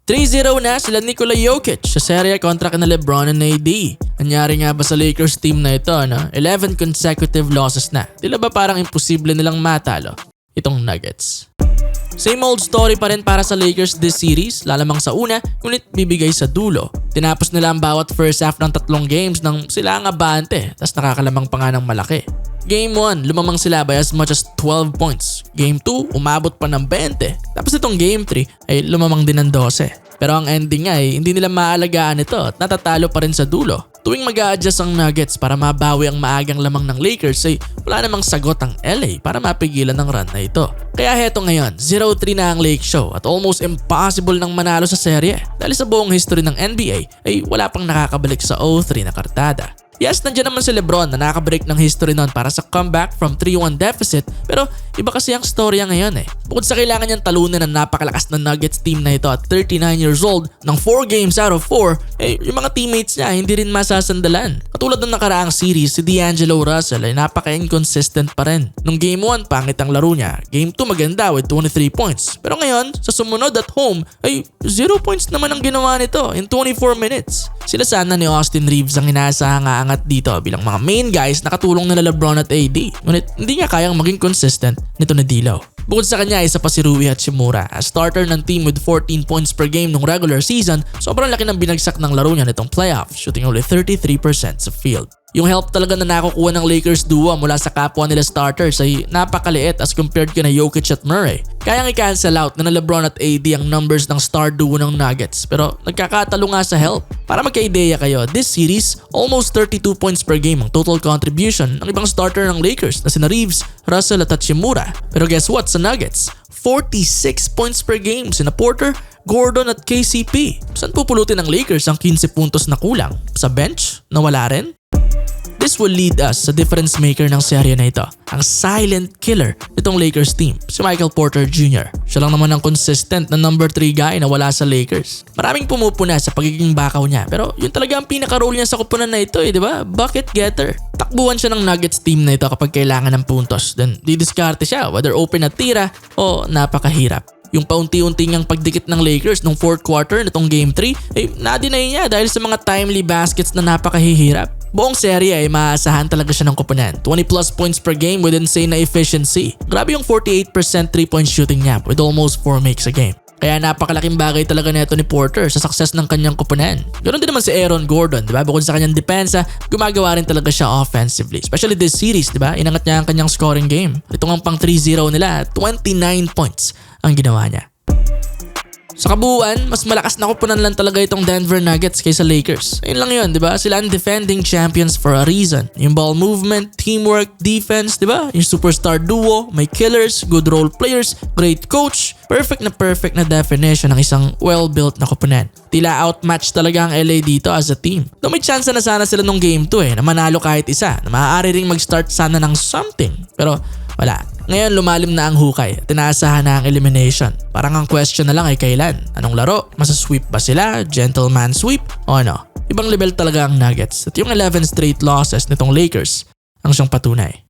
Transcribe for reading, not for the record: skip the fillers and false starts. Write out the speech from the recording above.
3-0 na sila Nikola Jokic sa serye kontra kina LeBron and AD. Nangyari nga ba sa Lakers team na ito, no? 11 consecutive losses na. Tila ba parang imposible nilang matalo itong Nuggets? Same old story pa rin para sa Lakers this series, lalamang sa una, ngunit bibigay sa dulo. Tinapos nila ang bawat first half ng 3 games nang sila ang abante, tas nakakalamang pa nga ng malaki. Game 1, lumamang sila by as much as 12 points. Game 2, umabot pa ng 20. Tapos itong Game 3 ay lumamang din ng 12. Pero ang ending ay hindi nila maalagaan ito at natatalo pa rin sa dulo. Tuwing mag-a-adjust ang Nuggets para mabawi ang maagang lamang ng Lakers ay wala namang sagot ang LA para mapigilan ang run na ito. Kaya heto ngayon, 0-3 na ang Lake Show at almost impossible nang manalo sa serye dahil sa buong history ng NBA ay wala pang nakakabalik sa 0-3 na kartada. Yes, nandiyan naman si LeBron na nakaka-break ng history noon para sa comeback from 3-1 deficit pero iba kasi ang storya ngayon eh. Bukod sa kailangan niyang talunin ang napakalakas na Nuggets team na ito at 39 years old ng 4 games out of 4, eh yung mga teammates niya hindi rin masasandalan. Katulad ng nakaraang series, si D'Angelo Russell ay napaka-inconsistent pa rin. Nung Game 1, pangit ang laro niya. Game 2 maganda with 23 points. Pero ngayon, sa sumunod at home, ay 0 points naman ang ginawa nito in 24 minutes. Sila sana ni Austin Reeves ang inaasahang aangat dito bilang mga main guys na katulong nila LeBron at AD. Ngunit hindi niya kayang maging consistent nito na D'Lo. Bukod sa kanya, isa pa si Rui Hachimura. As starter ng team with 14 points per game nung regular season, sobrang laki ng binagsak ng laro niya nitong playoffs, shooting only 33% sa field. Yung help talaga na nakukuha ng Lakers duo mula sa kapwa nila starters ay napakaliit as compared kina Jokic at Murray. Kayang i-cancel out na LeBron at AD ang numbers ng star duo ng Nuggets pero nagkakatalo nga sa help. Para magka-ideya kayo, this series, almost 32 points per game ang total contribution ng ibang starter ng Lakers na sina Reeves, Russell at Hachimura. Pero guess what sa Nuggets? 46 points per game sina Porter, Gordon at KCP. Saan pupulutin ng Lakers ang 15 puntos na kulang? Sa bench? Na wala rin? This will lead us sa difference maker ng serye na ito, ang silent killer nitong Lakers team, si Michael Porter Jr. Siya lang naman ang consistent na number 3 guy na wala sa Lakers. Maraming pumupuna sa pagiging bakaw niya pero yun talaga ang pinaka-role niya sa kupunan na ito di ba? Bucket getter. Takbuhan siya ng Nuggets team na ito kapag kailangan ng puntos, then didiskarte siya whether open na tira o napakahirap. Yung paunti-unti niyang pagdikit ng Lakers nung 4th quarter nitong Game 3 ay na-deny niya dahil sa mga timely baskets na napakahihirap. Buong serye ay maaasahan talaga siya ng kupunan. 20 plus points per game with insane na efficiency. Grabe yung 48% 3-point shooting niya with almost 4 makes a game. Kaya napakalaking bagay talaga neto ni Porter sa success ng kanyang kupunan. Ganoon din naman si Aaron Gordon, di ba? Bukod sa kanyang depensa, gumagawa rin talaga siya offensively. Especially this series, di ba? Inangat niya ang kanyang scoring game. Ito nga pang 3-0 nila, 29 points ang ginawa niya. Sa kabuuan, mas malakas na kupunan lang talaga itong Denver Nuggets kaysa Lakers. Ayun lang yun, di ba? Sila ang defending champions for a reason. Yung ball movement, teamwork, defense, di ba? Yung superstar duo, may killers, good role players, great coach. Perfect na definition ng isang well-built na kupunan. Tila outmatch talaga ang LA dito as a team. Though may chance na sana sila nung game 2 na manalo kahit isa, na maaari ring mag-start sana ng something. Pero wala. Ngayon lumalim na ang hukay at tinaasahan na ang elimination. Parang ang question na lang ay kailan? Anong laro? Masasweep ba sila? Gentleman sweep? O ano? Ibang level talaga ang Nuggets at yung 11 straight losses nitong Lakers ang siyang patunay.